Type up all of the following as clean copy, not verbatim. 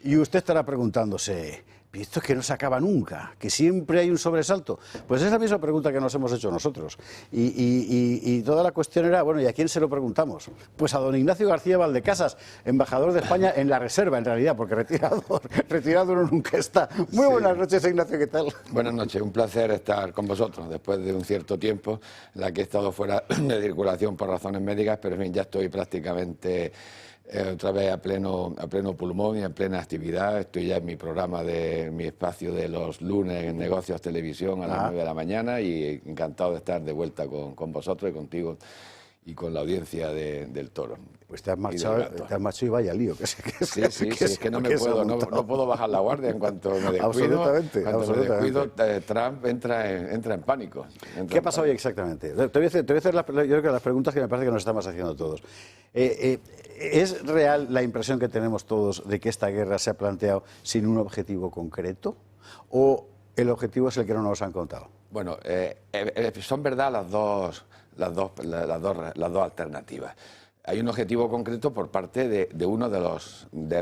Y usted estará preguntándose, esto es que no se acaba nunca, que siempre hay un sobresalto. Pues es la misma pregunta que nos hemos hecho nosotros. Y toda la cuestión era, bueno, ¿y a quién se lo preguntamos? Pues a don Ignacio García Valdecasas, embajador de España en la reserva, en realidad, porque retirado uno nunca está. Muy buenas noches, Ignacio, ¿qué tal? Buenas noches, un placer estar con vosotros después de un cierto tiempo en la que he estado fuera de circulación por razones médicas, pero en fin, ya estoy prácticamente otra vez a pleno pulmón y en plena actividad. Estoy ya en mi programa, mi espacio de los lunes en Negocios Televisión a las 9 de la mañana y encantado de estar de vuelta con vosotros y contigo y con la audiencia del Toro. Pues te has marchado y vaya lío. Sí, es que no puedo bajar la guardia en cuanto me descuido. Absolutamente. Trump entra en pánico. ¿Qué ha pasado hoy exactamente? Te voy a hacer yo creo que las preguntas que me parece que nos estamos haciendo todos. ¿Es real la impresión que tenemos todos de que esta guerra se ha planteado sin un objetivo concreto? ¿O el objetivo es el que no nos han contado? Bueno, son verdad las dos alternativas. Hay un objetivo concreto por parte de uno de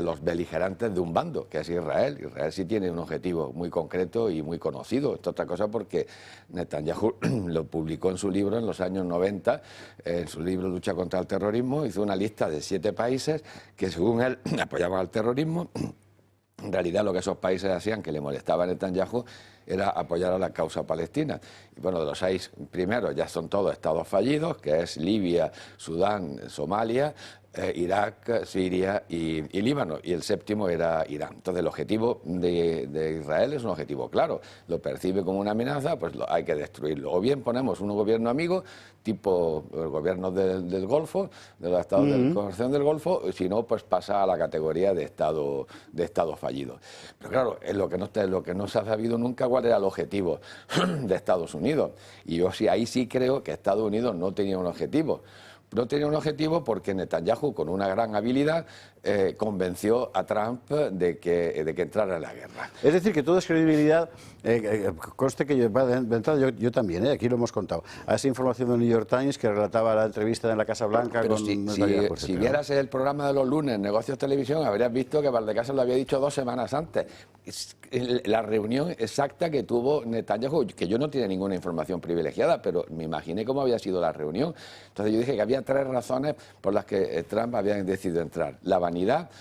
los beligerantes de un bando, que es Israel. Israel sí tiene un objetivo muy concreto y muy conocido. Esto es otra cosa porque Netanyahu lo publicó en su libro en los años 90, en su libro Lucha contra el terrorismo, hizo una lista de 7 países que según él apoyaban al terrorismo. En realidad lo que esos países hacían que le molestaba a Netanyahu era apoyar a la causa palestina. Y bueno, de los 6 primeros ya son todos estados fallidos, que es Libia, Sudán, Somalia, Irak, Siria y Líbano, y el 7º era Irán. Entonces el objetivo de Israel es un objetivo claro, lo percibe como una amenaza, pues hay que destruirlo. O bien ponemos un gobierno amigo, tipo el gobierno del Golfo, de los estados de la Convención del Golfo, si no, pues pasa a la categoría de estado fallido. Pero claro, lo que no se ha sabido nunca cuál era el objetivo de Estados Unidos. Y yo ahí sí creo que Estados Unidos no tenía un objetivo. No tenía un objetivo porque Netanyahu, con una gran habilidad, convenció a Trump de que entrara en la guerra. Es decir, que toda credibilidad, conste que de entrada yo también, aquí lo hemos contado, a esa información del New York Times que relataba la entrevista en la Casa Blanca. Pero si vieras el programa de los lunes, Negocios Televisión, habrías visto que Valdecasas lo había dicho 2 semanas antes. La reunión exacta que tuvo Netanyahu, que yo no tiene ninguna información privilegiada, pero me imaginé cómo había sido la reunión. Entonces yo dije que había 3 razones por las que Trump había decidido entrar: la vanidad,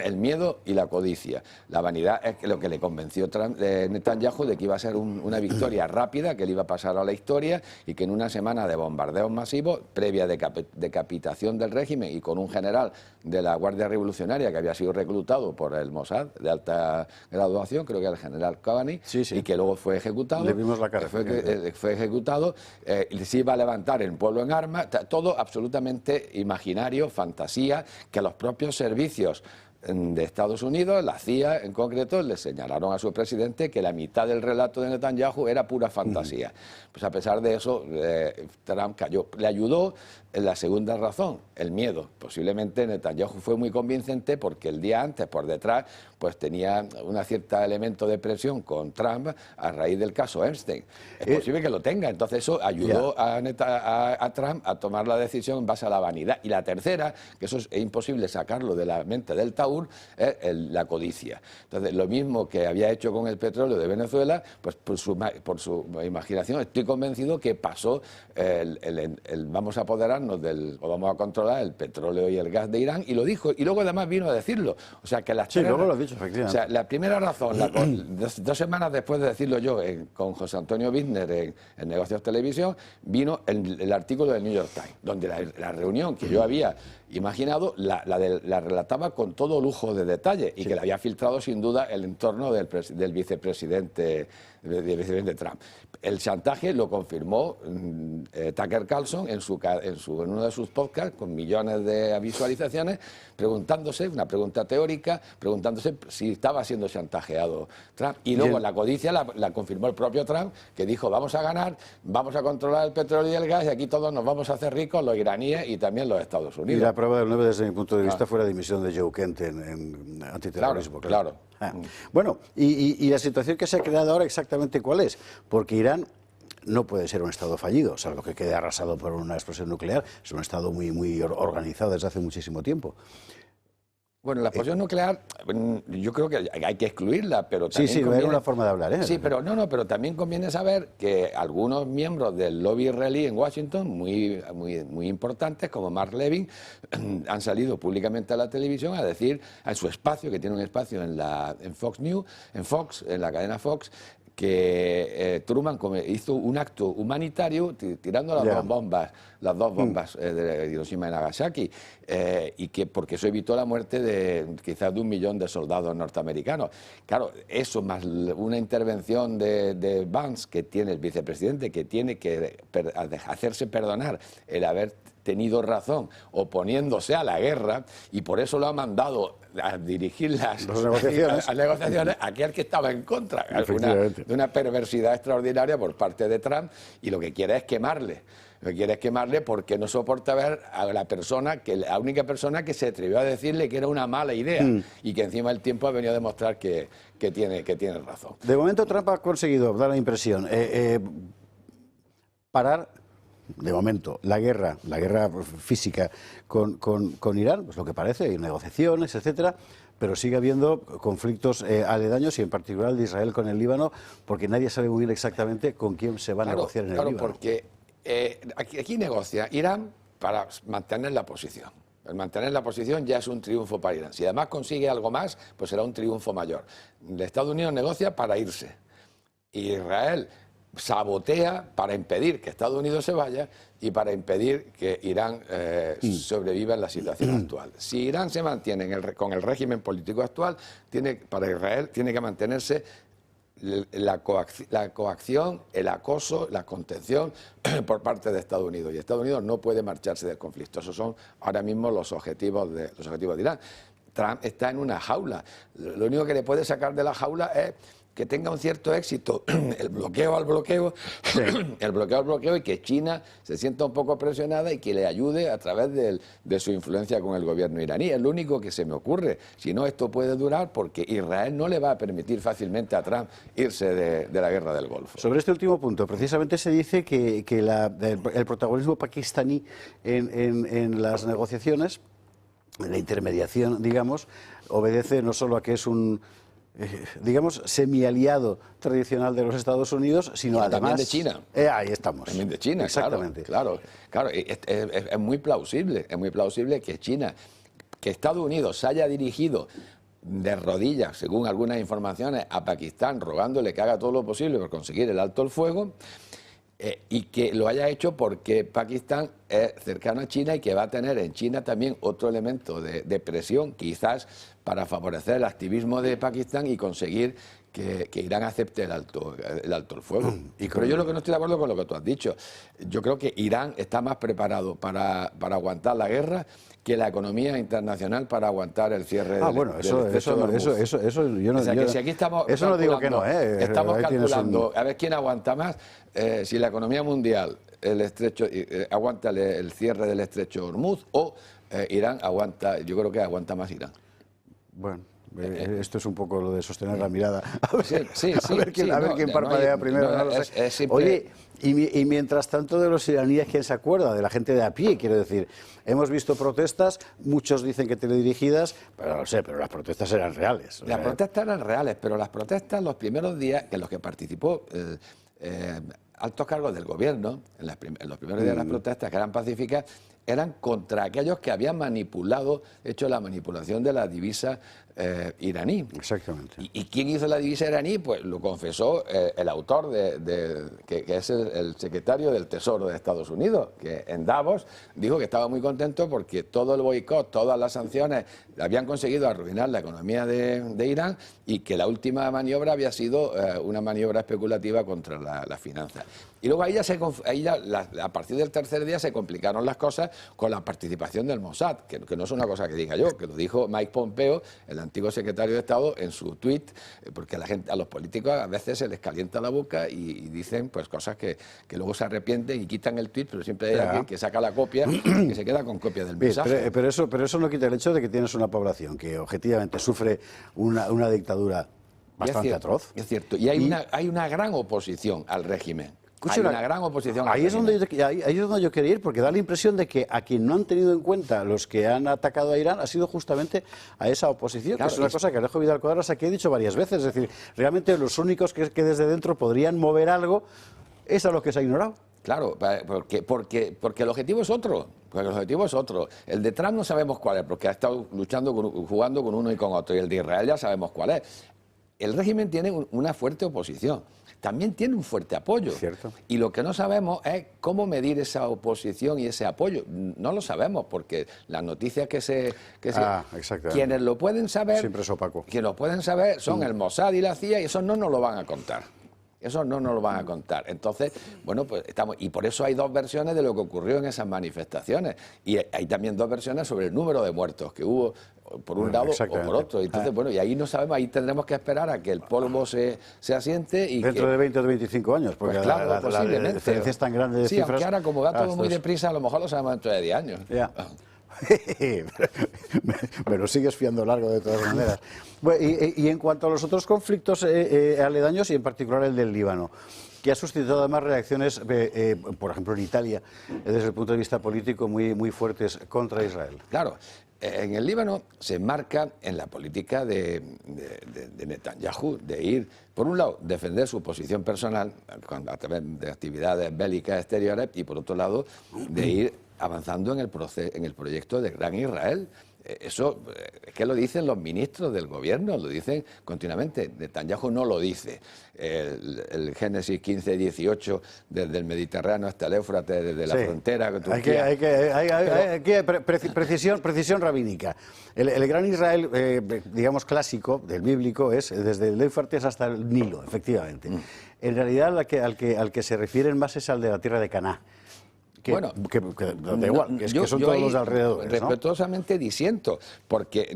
el miedo y la codicia. La vanidad es lo que le convenció Netanyahu de que iba a ser una victoria rápida, que él iba a pasar a la historia y que en una semana de bombardeos masivos, previa decapitación del régimen y con un general de la Guardia Revolucionaria que había sido reclutado por el Mossad de alta graduación, creo que era el general Kobani, y que luego fue ejecutado. Le vimos la cara. Fue ejecutado, se iba a levantar el pueblo en armas, todo absolutamente imaginario, fantasía, que los propios servicios de Estados Unidos, la CIA en concreto, le señalaron a su presidente que la mitad del relato de Netanyahu era pura fantasía. Pues a pesar de eso, Trump cayó. Le ayudó en la segunda razón, el miedo. Posiblemente Netanyahu fue muy convincente porque el día antes, por detrás, pues tenía un cierto elemento de presión con Trump a raíz del caso Epstein. Es posible que lo tenga. Entonces eso ayudó a Trump a tomar la decisión en base a la vanidad. Y la tercera, que eso es imposible sacarlo de la mente del Taur, es la codicia. Entonces, lo mismo que había hecho con el petróleo de Venezuela, pues por su imaginación, estoy convencido que pasó vamos a apoderarnos o vamos a controlar el petróleo y el gas de Irán, y lo dijo, y luego además vino a decirlo. O sea, que luego lo ha dicho, efectivamente. O sea, la primera razón, 2 semanas después de decirlo yo con José Antonio Bittner en Negocios Televisión, vino el artículo del New York Times, donde la reunión que yo había imaginado la relataba con todo lujo de detalle y que la había filtrado sin duda el entorno del vicepresidente Trump. El chantaje lo confirmó Tucker Carlson en uno de sus podcasts con millones de visualizaciones, preguntándose, una pregunta teórica, preguntándose si estaba siendo chantajeado Trump. Y luego la codicia la confirmó el propio Trump, que dijo: vamos a ganar, vamos a controlar el petróleo y el gas y aquí todos nos vamos a hacer ricos, los iraníes y también los Estados Unidos. Y la prueba del 9, desde mi punto de vista, fue la dimisión de Joe Kent en antiterrorismo. Claro. Bueno, y la situación que se ha creado ahora, exactamente cuál es, porque Irán no puede ser un Estado fallido, salvo que quede arrasado por una explosión nuclear. Es un Estado muy organizado desde hace muchísimo tiempo. Bueno, la explosión nuclear, yo creo que hay que excluirla, pero también Sí, no era una forma de hablar, ¿eh? Sí, pero pero también conviene saber que algunos miembros del lobby israelí en Washington, muy importantes, como Mark Levin, han salido públicamente a la televisión a decir, a su espacio, que tiene un espacio en Fox News, en la cadena Fox, que Truman hizo un acto humanitario tirando las dos bombas de Hiroshima y Nagasaki, y que porque eso evitó la muerte de quizás de 1 millón de soldados norteamericanos. Claro, eso más una intervención de Vance, que tiene el vicepresidente, que tiene que hacerse perdonar el haber tenido razón oponiéndose a la guerra, y por eso lo ha mandado a dirigir las negociaciones aquel que estaba en contra, de una perversidad extraordinaria por parte de Trump, y lo que quiere es quemarle. Lo que quiere es quemarle porque no soporta ver a la única persona que se atrevió a decirle que era una mala idea, y que encima el tiempo ha venido a demostrar que tiene razón. De momento Trump ha conseguido, da la impresión, parar, de momento, la guerra física con Irán, pues lo que parece, hay negociaciones, etcétera, pero sigue habiendo conflictos aledaños, y en particular de Israel con el Líbano, porque nadie sabe muy bien exactamente con quién se va a negociar en el Líbano. Claro, porque aquí negocia Irán para mantener la posición. El mantener la posición ya es un triunfo para Irán. Si además consigue algo más, pues será un triunfo mayor. Estados Unidos negocia para irse. Israel sabotea para impedir que Estados Unidos se vaya y para impedir que Irán sobreviva en la situación actual. Si Irán se mantiene con el régimen político actual, para Israel tiene que mantenerse la coacción, el acoso, la contención por parte de Estados Unidos. Y Estados Unidos no puede marcharse del conflicto. Esos son ahora mismo los objetivos de Irán. Trump está en una jaula. Lo único que le puede sacar de la jaula es que tenga un cierto éxito el bloqueo al bloqueo, y que China se sienta un poco presionada y que le ayude a través de su influencia con el gobierno iraní. Es lo único que se me ocurre. Si no, esto puede durar, porque Israel no le va a permitir fácilmente a Trump irse de la guerra del Golfo. Sobre este último punto, precisamente se dice que el protagonismo pakistaní en las negociaciones, en la intermediación, digamos, obedece no solo a que es un digamos, semi-aliado tradicional de los Estados Unidos, sino además también de China. Ahí estamos. También de China, exactamente. Claro. Es muy plausible que Estados Unidos se haya dirigido de rodillas, según algunas informaciones, a Pakistán, rogándole que haga todo lo posible por conseguir el alto el fuego, y que lo haya hecho porque Pakistán es cercano a China y que va a tener en China también otro elemento de presión, quizás para favorecer el activismo de Pakistán y conseguir que Irán acepte el alto el fuego. Pero yo lo que no estoy de acuerdo con lo que tú has dicho. Yo creo que Irán está más preparado para aguantar la guerra que la economía internacional para aguantar el cierre del estrecho de Hormuz. Si aquí estamos calculando a ver quién aguanta más, si la economía mundial aguanta el cierre del estrecho de Hormuz, o Irán aguanta. Yo creo que aguanta más Irán. Bueno, esto es un poco lo de sostener la mirada. A ver quién parpadea primero. No lo sé. Oye, y mientras tanto, de los iraníes, ¿quién se acuerda? De la gente de a pie, quiero decir. Hemos visto protestas, muchos dicen que teledirigidas, pero no lo sé, pero las protestas eran reales. Las protestas eran reales, pero las protestas, los primeros días en los que participó altos cargos del gobierno, en los primeros días de las protestas, que eran pacíficas, eran contra aquellos que habían hecho la manipulación de la divisa iraní. Exactamente. ¿Y quién hizo la divisa iraní? Pues lo confesó el autor, que es el secretario del Tesoro de Estados Unidos, que en Davos dijo que estaba muy contento porque todo el boicot, todas las sanciones habían conseguido arruinar la economía de Irán, y que la última maniobra había sido una maniobra especulativa contra las finanzas. Y luego a partir del tercer día se complicaron las cosas con la participación del Mossad, que no es una cosa que diga yo, que lo dijo Mike Pompeo, el antiguo secretario de Estado, en su tuit, porque a los políticos a veces se les calienta la boca y dicen pues cosas que luego se arrepienten y quitan el tuit, pero siempre hay alguien que saca la copia y que se queda con copia del mensaje. Pero eso no quita el hecho de que tienes una población que objetivamente sufre una dictadura bastante atroz. Es cierto, y hay una gran oposición al régimen. Hay una gran oposición. Ahí es donde yo quería ir, porque da la impresión de que a quien no han tenido en cuenta los que han atacado a Irán ha sido justamente a esa oposición, claro, que es una cosa que Alejo Vidal Quadras aquí ha dicho varias veces. Es decir, realmente los únicos que desde dentro podrían mover algo es a los que se ha ignorado. Claro, porque el objetivo es otro. Porque el objetivo es otro. El de Trump no sabemos cuál es, porque ha estado jugando con uno y con otro. Y el de Israel ya sabemos cuál es. El régimen tiene una fuerte oposición. También tiene un fuerte apoyo. Cierto. Y lo que no sabemos es cómo medir esa oposición y ese apoyo. No lo sabemos, porque las noticias quienes lo pueden saber, siempre es opaco. Quienes lo pueden saber son el Mossad y la CIA, y eso no nos lo van a contar. Eso no nos lo van a contar. Entonces, bueno, pues y por eso hay dos versiones de lo que ocurrió en esas manifestaciones. Y hay también dos versiones sobre el número de muertos que hubo por un lado o por otro. Entonces, bueno, y ahí no sabemos, ahí tendremos que esperar a que el polvo se asiente. Y dentro de 20 o 25 años, porque pues claro, la diferencia es tan grande de cifras. Sí, aunque ahora como va todo muy deprisa, a lo mejor lo sabemos dentro de 10 años. Ya. Me lo sigues fiando largo de todas maneras. Bueno, y en cuanto a los otros conflictos aledaños, y en particular el del Líbano, que ha suscitado además reacciones, por ejemplo en Italia, desde el punto de vista político muy fuertes contra Israel. Claro, en el Líbano se enmarca en la política de Netanyahu, de ir, por un lado, defender su posición personal a través de actividades bélicas exteriores, y por otro lado, de ir avanzando en el proyecto de Gran Israel. Eso es que lo dicen los ministros del gobierno, lo dicen continuamente. Netanyahu no lo dice. El Génesis 15-18, desde el Mediterráneo hasta el Éufrates, desde la frontera con Turquía. Hay que precisión rabínica. El Gran Israel, digamos clásico, del bíblico, es desde el Éufrates hasta el Nilo, efectivamente. En realidad al que se refieren más es al de la tierra de Caná. Bueno, da igual, que son todos los alrededores, respetuosamente disiento, porque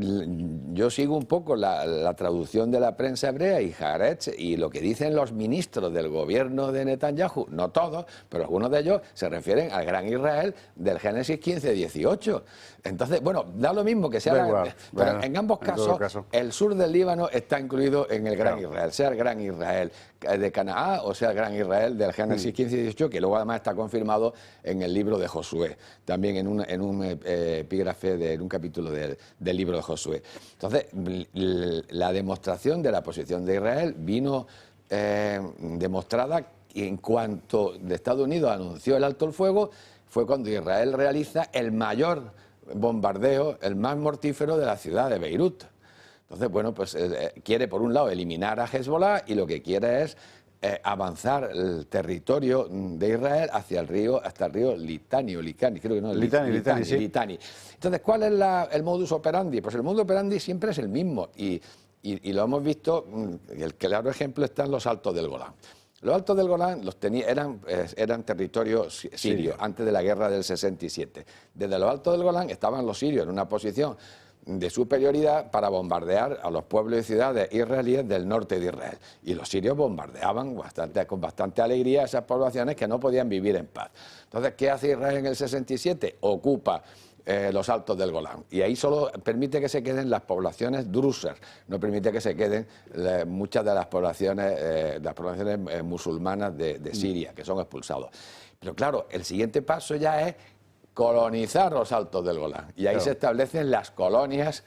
yo sigo un poco la traducción de la prensa hebrea y Haaretz, y lo que dicen los ministros del gobierno de Netanyahu, no todos, pero algunos de ellos se refieren al Gran Israel del Génesis 15-18. Entonces, bueno, da lo mismo que sea, pero en ambos casos, el sur del Líbano está incluido en el Gran Israel, sea el Gran Israel de Canaán o sea el Gran Israel del Génesis 15-18, que luego además está confirmado en el libro de Josué, también en un epígrafe en un capítulo del libro de Josué. Entonces, la demostración de la posición de Israel vino demostrada en cuanto de Estados Unidos anunció el alto el fuego, fue cuando Israel realiza el mayor bombardeo, el más mortífero de la ciudad de Beirut. Entonces, bueno, pues quiere por un lado eliminar a Hezbollah, y lo que quiere es avanzar el territorio de Israel hasta el río Litani o Licani, creo que no, Litani. Entonces, ¿cuál es el modus operandi? Pues el modus operandi siempre es el mismo, y lo hemos visto, el claro ejemplo está en los Altos del Golán. Los Altos del Golán eran territorio sirio, antes de la guerra del 67. Desde los Altos del Golán estaban los sirios en una posición de superioridad para bombardear a los pueblos y ciudades israelíes del norte de Israel. Y los sirios bombardeaban con bastante alegría a esas poblaciones que no podían vivir en paz. Entonces, ¿qué hace Israel en el 67? Ocupa los Altos del Golán, y ahí solo permite que se queden las poblaciones drusas, no permite que se queden muchas de las poblaciones musulmanas de Siria, que son expulsados. Pero claro, el siguiente paso ya es colonizar los Altos del Golán, y ahí se establecen las colonias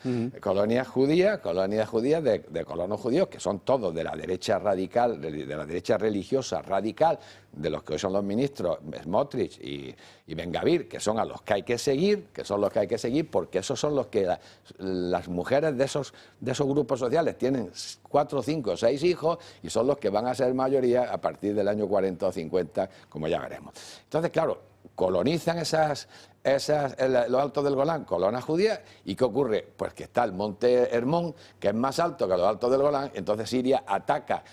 judías de colonos judíos, que son todos de la derecha radical, de la derecha religiosa radical, de los que hoy son los ministros Smotrich y Ben Gvir, que son a los que hay que seguir, porque esos son los que las mujeres de esos grupos sociales tienen 4, 5, 6 hijos, y son los que van a ser mayoría a partir del año 40 o 50, como ya veremos. Entonces, claro, colonizan los Altos del Golán, colonas judías, ¿y qué ocurre? Pues que está el monte Hermón, que es más alto que los Altos del Golán. Entonces Siria ataca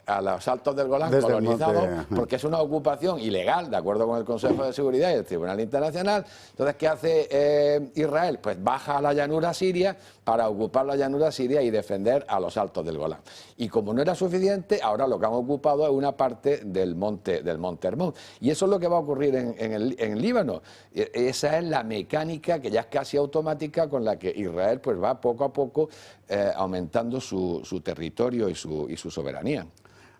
a los Altos del Golán desde colonizados, porque es una ocupación ilegal, de acuerdo con el Consejo de Seguridad y el Tribunal Internacional. Entonces, ¿qué hace Israel? Pues baja a la llanura siria para ocupar la llanura siria y defender a los Altos del Golán. Y como no era suficiente, ahora lo que han ocupado es una parte del monte Hermón. Y eso es lo que va a ocurrir en el Líbano. Esa es la mecánica, que ya es casi automática, con la que Israel pues va poco a poco aumentando su territorio y su soberanía.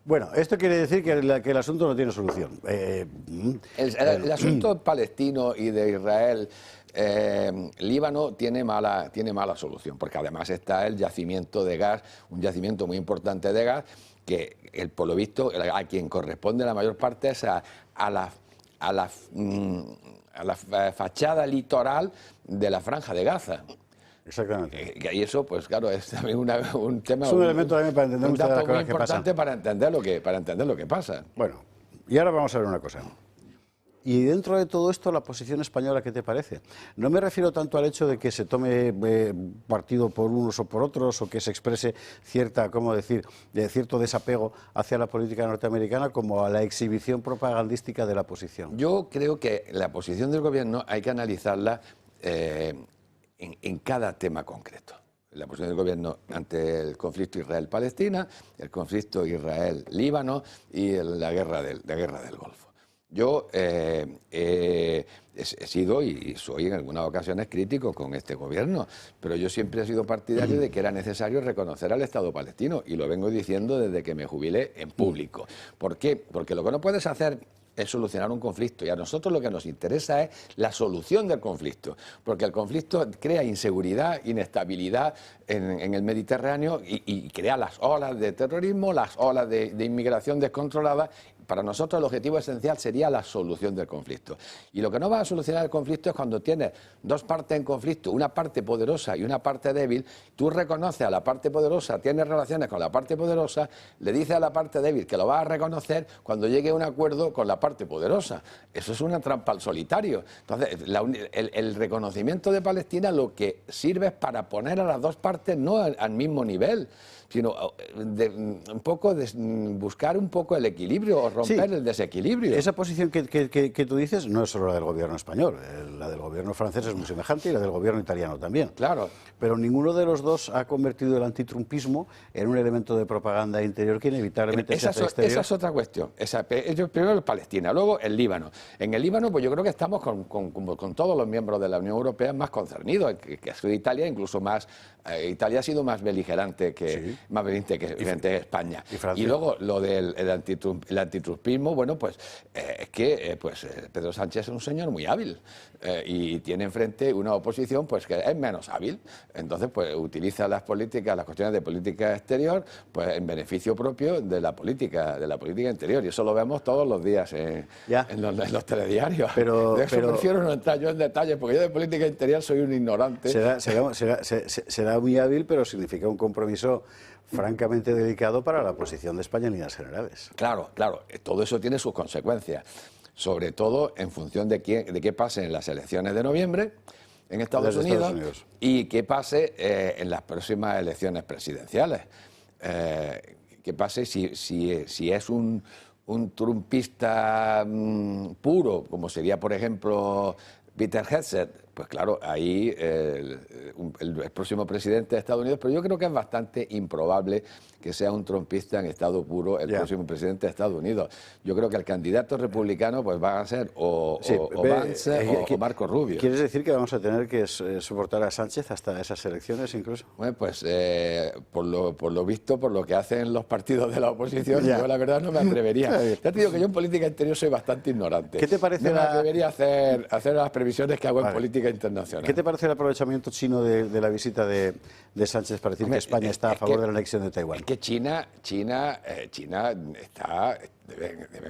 Bueno, esto quiere decir que el asunto no tiene solución. El asunto palestino y de Israel, Líbano tiene mala solución, porque además está el yacimiento de gas, un yacimiento muy importante de gas, que por lo visto a quien corresponde la mayor parte es a la fachada litoral de la Franja de Gaza. Exactamente. Y eso, pues claro, es también un tema... Es un elemento también para entender un muchas de las dato muy cosas que pasan. importante para entender lo que pasa. Bueno, y ahora vamos a ver una cosa. Y dentro de todo esto, la posición española, ¿qué te parece? No me refiero tanto al hecho de que se tome partido por unos o por otros, o que se exprese cierto desapego hacia la política norteamericana, como a la exhibición propagandística de la posición. Yo creo que la posición del gobierno hay que analizarla en cada tema concreto. La posición del gobierno ante el conflicto Israel-Palestina, el conflicto Israel-Líbano y la guerra del Golfo. Yo he sido y soy en algunas ocasiones crítico con este gobierno, pero yo siempre he sido partidario de que era necesario reconocer al Estado palestino, y lo vengo diciendo desde que me jubilé en público. ¿Por qué? Porque lo que no puedes hacer es solucionar un conflicto, y a nosotros lo que nos interesa es la solución del conflicto, porque el conflicto crea inseguridad, inestabilidad en el Mediterráneo y crea las olas de terrorismo, las olas de inmigración descontrolada. Para nosotros el objetivo esencial sería la solución del conflicto. Y lo que no va a solucionar el conflicto es cuando tienes dos partes en conflicto, una parte poderosa y una parte débil. Tú reconoces a la parte poderosa, tienes relaciones con la parte poderosa, le dices a la parte débil que lo vas a reconocer cuando llegue a un acuerdo con la parte poderosa. Eso es una trampa al solitario. Entonces, el reconocimiento de Palestina lo que sirve es para poner a las dos partes no al mismo nivel, sino buscar un poco el equilibrio o romper el desequilibrio. Esa posición que tú dices no es solo la del gobierno español, la del gobierno francés es muy semejante y la del gobierno italiano también. Claro. Pero ninguno de los dos ha convertido el antitrumpismo en un elemento de propaganda interior que inevitablemente se hace exterior. Esa es otra cuestión. Primero Palestina, luego el Líbano. En el Líbano, pues yo creo que estamos con todos los miembros de la Unión Europea más concernidos, que ha sido Italia, incluso más. Italia ha sido más beligerante frente a España. Y luego lo del antitrumpismo, bueno, pues es que Pedro Sánchez es un señor muy hábil y tiene enfrente una oposición pues que es menos hábil. Entonces, pues utiliza las cuestiones de política exterior, pues en beneficio propio de la política interior. Y eso lo vemos todos los días en los telediarios. De eso prefiero no entrar yo en detalles, porque yo de política interior soy un ignorante. Será muy hábil, pero significa un compromiso francamente delicado para la posición de España en líneas generales. Claro, todo eso tiene sus consecuencias, sobre todo en función de qué pase en las elecciones de noviembre en Estados Unidos y qué pase en las próximas elecciones presidenciales. Qué pase si es un trumpista puro, como sería, por ejemplo, Peter Hegseth. Pues claro, ahí el próximo presidente de Estados Unidos, pero yo creo que es bastante improbable que sea un trumpista en estado puro el próximo presidente de Estados Unidos. Yo creo que el candidato republicano pues va a ser o Vance o Marco Rubio. ¿Quieres decir que vamos a tener que soportar a Sánchez hasta esas elecciones incluso? Bueno, pues por lo visto, por lo que hacen los partidos de la oposición, yo la verdad no me atrevería. Ya te digo que yo en política interior soy bastante ignorante. ¿Qué te parece no me atrevería a hacer las previsiones que hago en política internacional. ¿Qué te parece el aprovechamiento chino de la visita de Sánchez para decir que España está a favor de la anexión de Taiwán? Es que China deben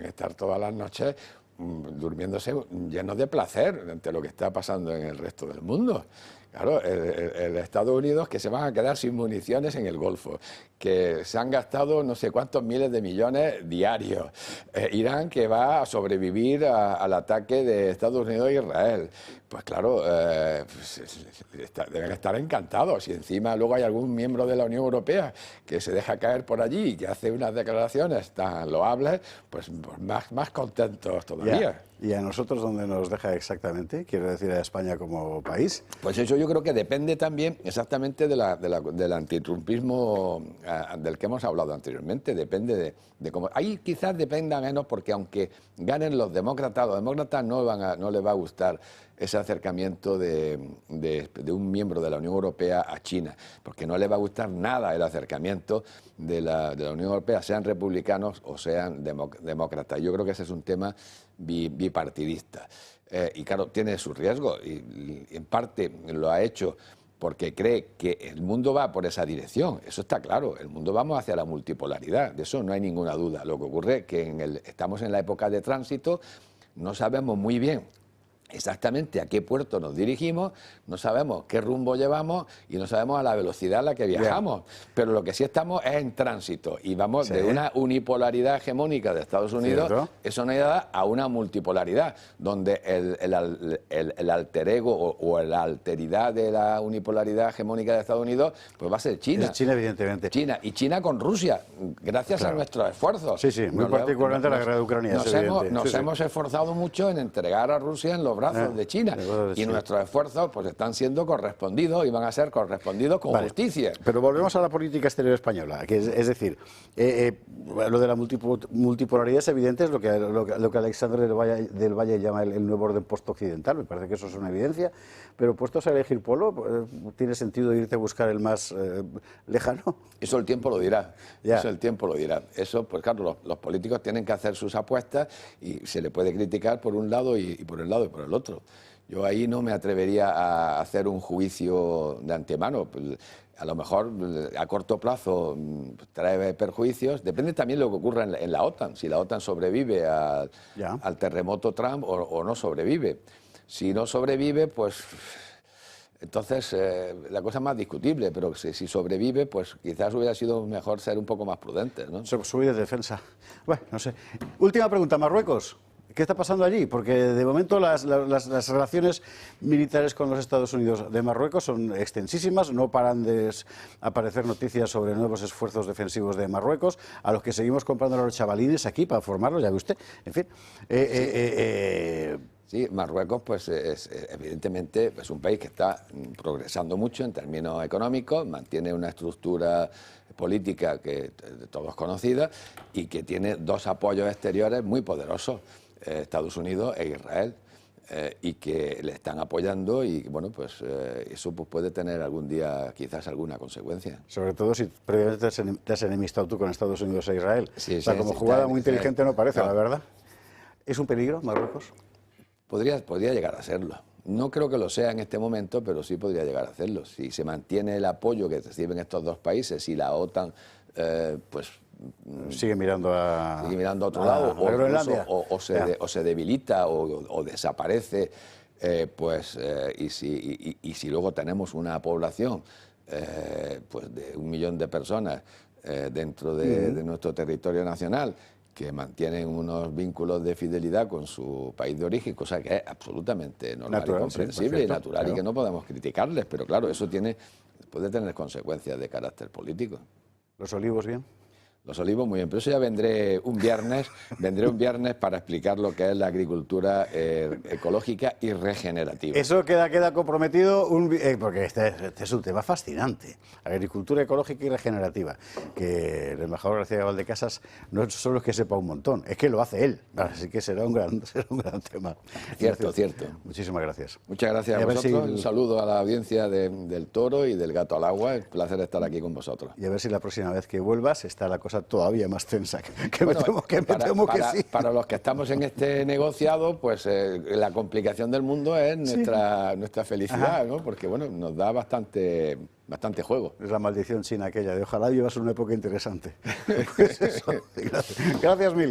estar todas las noches durmiéndose llenos de placer ante lo que está pasando en el resto del mundo. Claro, el Estados Unidos que se van a quedar sin municiones en el Golfo, que se han gastado no sé cuántos miles de millones diarios. Irán que va a sobrevivir al ataque de Estados Unidos e Israel. Pues claro, deben estar encantados. Y encima luego hay algún miembro de la Unión Europea que se deja caer por allí y que hace unas declaraciones tan loables, pues más contentos todavía. ¿Y a nosotros dónde nos deja exactamente? Quiero decir, a España como país. Pues eso yo creo que depende también exactamente del antitrumpismo del que hemos hablado anteriormente. Depende de cómo. Ahí quizás dependa menos porque aunque ganen los demócratas no les va a gustar ese acercamiento de un miembro de la Unión Europea a China, porque no le va a gustar nada el acercamiento de la Unión Europea, sean republicanos o sean demócratas. Yo creo que ese es un tema bipartidista. Y claro, tiene su riesgo y en parte lo ha hecho porque cree que el mundo va por esa dirección. Eso está claro, el mundo vamos hacia la multipolaridad, de eso no hay ninguna duda. Lo que ocurre es que estamos en la época de tránsito, no sabemos muy bien exactamente a qué puerto nos dirigimos, no sabemos qué rumbo llevamos y no sabemos a la velocidad a la que viajamos. Pero lo que sí estamos es en tránsito y vamos de una unipolaridad hegemónica de Estados Unidos, eso nos lleva a una multipolaridad, donde el alter ego o la alteridad de la unipolaridad hegemónica de Estados Unidos pues va a ser China. Es China, evidentemente. China, y China con Rusia, gracias a nuestros esfuerzos. Sí, sí, muy particularmente la guerra de Ucrania. Nos hemos esforzado mucho en entregar a Rusia en los brazos de China y nuestros esfuerzos pues están siendo correspondidos y van a ser correspondidos con justicia. Pero volvemos a la política exterior española, que es decir, lo de la multipolaridad es evidente, es lo que Alexandre del Valle llama el nuevo orden post-occidental, me parece que eso es una evidencia, pero puestos a elegir polo, ¿tiene sentido irte a buscar el más lejano? Eso el tiempo lo dirá, eso el tiempo lo dirá. Eso, pues claro, los políticos tienen que hacer sus apuestas y se le puede criticar por un lado y por el lado y por el otro. Yo ahí no me atrevería a hacer un juicio de antemano. A lo mejor a corto plazo trae perjuicios. Depende también de lo que ocurra en la OTAN. Si la OTAN sobrevive al terremoto Trump o no sobrevive. Si no sobrevive, pues entonces la cosa es más discutible. Pero si sobrevive, pues quizás hubiera sido mejor ser un poco más prudentes, ¿no? Subir de defensa. Bueno, no sé. Última pregunta, Marruecos. ¿Qué está pasando allí? Porque de momento las relaciones militares con los Estados Unidos de Marruecos son extensísimas, no paran de aparecer noticias sobre nuevos esfuerzos defensivos de Marruecos, a los que seguimos comprando a los chavalines aquí para formarlos, ya ve usted. En fin. Sí, Marruecos, pues evidentemente es un país que está progresando mucho en términos económicos, mantiene una estructura política que todos conocida y que tiene dos apoyos exteriores muy poderosos. Estados Unidos e Israel, y que le están apoyando y bueno, pues eso pues puede tener algún día quizás alguna consecuencia. Sobre todo si previamente te has enemistado tú con Estados Unidos e Israel. Sí, o sea, como jugada muy inteligente no parece, la verdad. ¿Es un peligro Marruecos? Podría llegar a serlo. No creo que lo sea en este momento, pero sí podría llegar a hacerlo. Si se mantiene el apoyo que reciben estos dos países y la OTAN pues sigue mirando a otro lado o se debilita o desaparece, y si luego tenemos una población pues de 1 millón de personas dentro de nuestro territorio nacional que mantienen unos vínculos de fidelidad con su país de origen, cosa que es absolutamente normal y comprensible y natural, y que no podemos criticarles, pero claro, eso puede tener consecuencias de carácter político. ¿Los olivos bien? Los olivos muy bien, pero eso ya vendré un viernes para explicar lo que es la agricultura ecológica y regenerativa. Eso queda comprometido, porque este es un tema fascinante, agricultura ecológica y regenerativa, que el embajador García Valdecasas no es solo que sepa un montón, es que lo hace él, así que será un gran tema. Cierto. Muchísimas gracias. Muchas gracias a vosotros, un saludo a la audiencia del Toro y del Gato al Agua, es un placer estar aquí con vosotros. Y a ver si la próxima vez que vuelvas está la cosa todavía más tensa, me temo que sí. Para los que estamos en este negociado, pues la complicación del mundo es nuestra felicidad, ¿no? Porque bueno, nos da bastante juego. Es la maldición china aquella de ojalá vivas una época interesante. Pues eso, gracias mil.